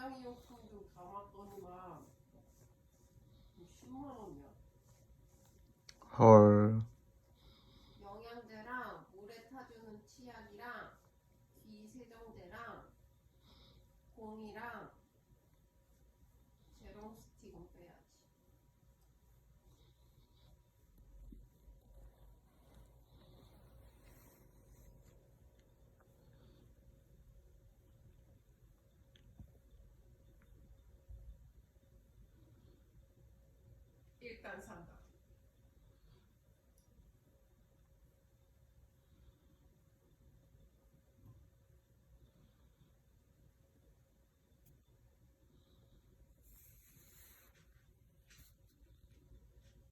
고양이용품도 담았더니만 10만 원이야. 헐. 영양제랑 물에 타주는 치약이랑 비세정제랑 공이랑 제롬 스틱은 빼야지. 일단 산다.